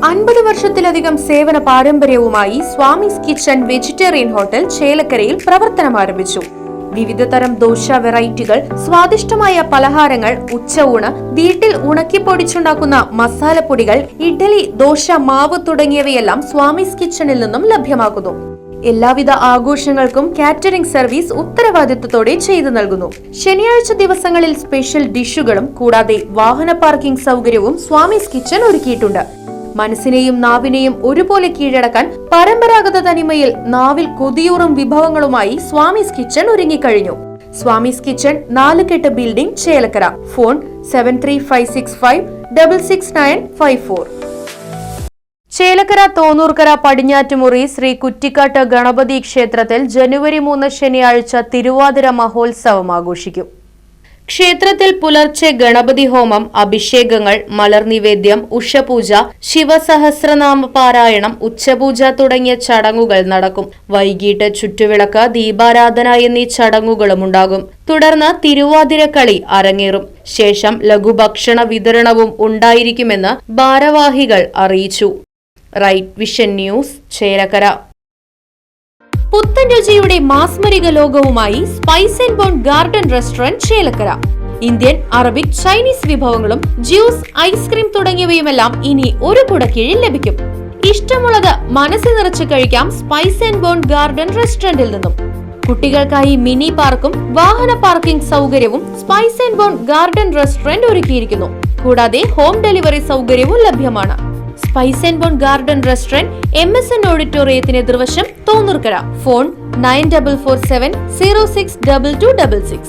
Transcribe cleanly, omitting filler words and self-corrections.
50 വർഷത്തിലധികം സേവന പാരമ്പര്യവുമായി സ്വാമീസ് കിച്ചൺ വെജിറ്റേറിയൻ ഹോട്ടൽ ചേലക്കരയിൽ പ്രവർത്തനം ആരംഭിച്ചു. വിവിധതരം ദോശ വെറൈറ്റികൾ, സ്വാദിഷ്ടമായ പലഹാരങ്ങൾ, ഉച്ചയൂണ്, വീട്ടിൽ ഉണക്കിപ്പൊടിച്ചുണ്ടാക്കുന്ന മസാലപ്പൊടികൾ, ഇഡ്ഡലി, ദോശ മാവ് തുടങ്ങിയവയെല്ലാം സ്വാമീസ് കിച്ചണിൽ നിന്നും ലഭ്യമാക്കുന്നു. എല്ലാവിധ ആഘോഷങ്ങൾക്കും കാറ്ററിംഗ് സർവീസ് ഉത്തരവാദിത്വത്തോടെ ചെയ്തു നൽകുന്നു. ശനിയാഴ്ച ദിവസങ്ങളിൽ സ്പെഷ്യൽ ഡിഷുകളും കൂടാതെ വാഹന പാർക്കിംഗ് സൗകര്യവും സ്വാമീസ് കിച്ചൺ ഒരുക്കിയിട്ടുണ്ട്. മനസ്സിനെയും നാവിനെയും ഒരുപോലെ കീഴടക്കാൻ പരമ്പരാഗത തനിമയിൽ നാവിൽ കൊതിയൂറും വിഭവങ്ങളുമായി സ്വാമീസ് കിച്ചൺ ഒരുങ്ങിക്കഴിഞ്ഞു. Swamy's kitchen 4 building, Chelakkara. Phone 7356566954. Chelakkara Thonnurkara Padinjattumuri Shri Kuttikkattu Ganapathi ക്ഷേത്രത്തിൽ ജനുവരി 3 ശനിയാഴ്ച തിരുവാതിര മഹോത്സവം ആഘോഷിക്കും. ക്ഷേത്രത്തിൽ പുലർച്ചെ ഗണപതി ഹോമം, അഭിഷേകങ്ങൾ, മലർനിവേദ്യം, ഉഷപൂജ, ശിവസഹസ്രനാമ പാരായണം, ഉച്ചപൂജ തുടങ്ങിയ ചടങ്ങുകൾ നടക്കും. വൈകിട്ട് ചുറ്റുവിളക്ക്, ദീപാരാധന എന്നീ ചടങ്ങുകളും ഉണ്ടാകും. തുടർന്ന് തിരുവാതിരക്കളി അരങ്ങേറും. ശേഷം ലഘുഭക്ഷണ വിതരണവും ഉണ്ടായിരിക്കുമെന്ന് ഭാരവാഹികൾ അറിയിച്ചു. Right vision news, Chelakkara. പുത്തൻ രുചിയുടെ മാസ്മരിക ലോകവുമായി spice and bone garden restaurant, Chelakkara. Indian, Arabic, Chinese വിഭവങ്ങളും ജ്യൂസ്, ഐസ്ക്രീം തുടങ്ങിയവയുമെല്ലാം ഇനി ഒരു കുടക്കീഴിൽ ലഭിക്കും. ഇഷ്ടമുള്ളത് മനസ്സ് നിറച്ച് കഴിക്കാം സ്പൈസ് ആൻഡ് ബോൺ ഗാർഡൻ റെസ്റ്റോറന്റിൽ നിന്നും. കുട്ടികൾക്കായി മിനി പാർക്കും വാഹന പാർക്കിംഗ് സൗകര്യവും spice and bone garden restaurant ഒരുക്കിയിരിക്കുന്നു. കൂടാതെ ഹോം ഡെലിവറി സൗകര്യവും ലഭ്യമാണ്. Spice and bone garden restaurant MSN ഓഡിറ്റോറിയത്തിന് എതിർവശം, തോന്നൂർക്കര. ഫോൺ 9447062266.